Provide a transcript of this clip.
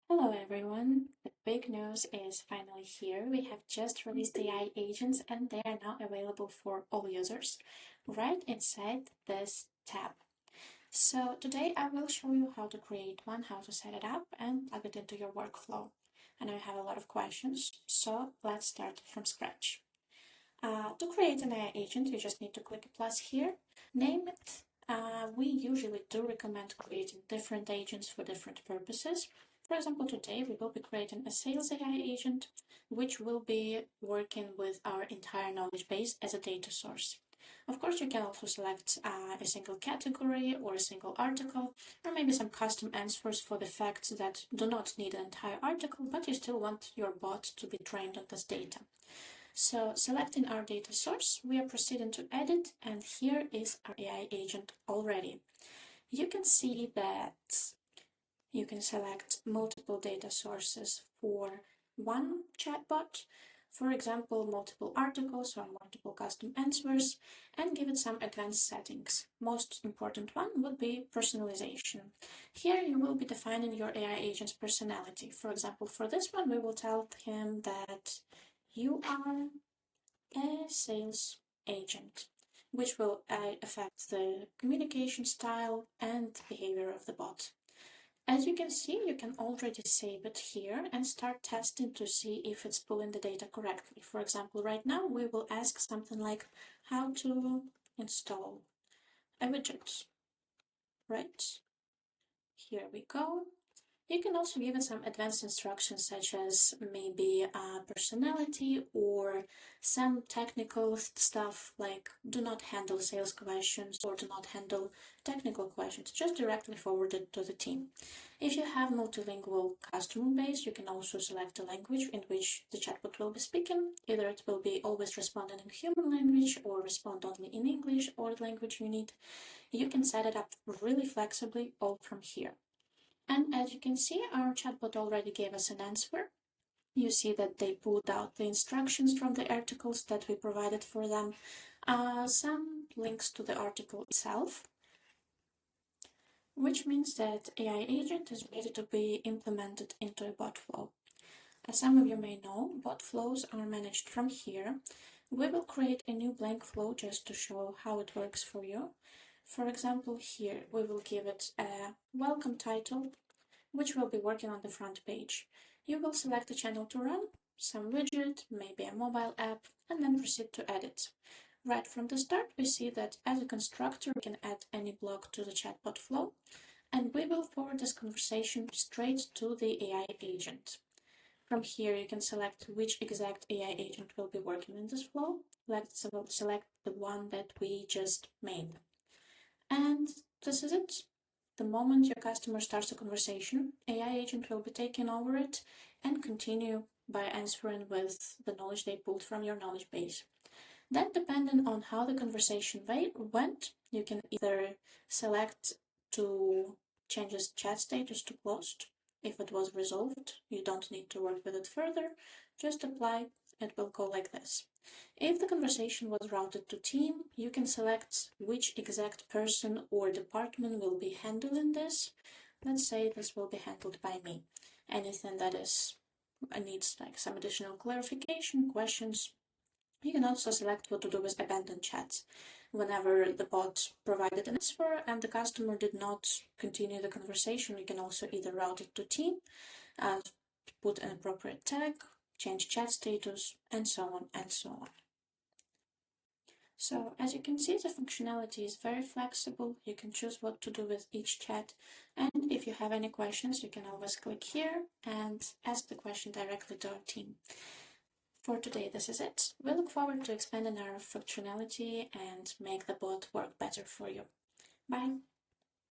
Hello everyone, the big news is finally here. We have just released AI agents and they are now available for all users right inside this tab. So today I will show you how to create one, how to set it up and plug it into your workflow. And I have a lot of questions, so let's start from scratch. To create an AI agent, you just need to click a plus here, name it. We usually do recommend creating different agents for different purposes. For example, today we will be creating a sales AI agent, which will be working with our entire knowledge base as a data source. Of course, you can also select a single category or a single article, or maybe some custom answers for the facts that do not need an entire article, but you still want your bot to be trained on this data. So selecting our data source, we are proceeding to edit, and here is our AI agent already. You can see that you can select multiple data sources for one chatbot, for example, multiple articles or multiple custom answers, and give it some advanced settings. Most important one would be personalization. Here you will be defining your AI agent's personality. For example, for this one, we will tell him that you are a sales agent, which will affect the communication style and behavior of the bot. As you can see, you can already save it here and start testing to see if it's pulling the data correctly. For example, right now we will ask something like how to install a widget, right? Here we go. You can also give it some advanced instructions such as maybe personality or some technical stuff like do not handle sales questions or do not handle technical questions, just directly forward it to the team. If you have multilingual customer base, you can also select a language in which the chatbot will be speaking. Either it will be always responding in human language or respond only in English or the language you need. You can set it up really flexibly all from here. And as you can see, our chatbot already gave us an answer. You see that they pulled out the instructions from the articles that we provided for them, some links to the article itself, which means that AI agent is ready to be implemented into a bot flow. As some of you may know, bot flows are managed from here. We will create a new blank flow just to show how it works for you. For example, here we will give it a welcome title, which will be working on the front page. You will select a channel to run, some widget, maybe a mobile app, and then proceed to edit. Right from the start, we see that as a constructor, we can add any block to the chatbot flow, and we will forward this conversation straight to the AI agent. From here, you can select which exact AI agent will be working in this flow. Let's select the one that we just made. And this is it. The moment your customer starts a conversation, AI agent will be taking over it and continue by answering with the knowledge they pulled from your knowledge base. Then, depending on how the conversation went, you can either select to change this chat status to closed. If it was resolved, you don't need to work with it further. Just apply, it will go like this. If the conversation was routed to team, you can select which exact person or department will be handling this. Let's say this will be handled by me. Anything that needs like some additional clarification, questions. You can also select what to do with abandoned chats. Whenever the bot provided an answer and the customer did not continue the conversation, you can also either route it to team, put an appropriate tag, change chat status, and so on and so on. So as you can see, the functionality is very flexible. You can choose what to do with each chat. And if you have any questions, you can always click here and ask the question directly to our team. For today, this is it. We look forward to expanding our functionality and make the bot work better for you. Bye.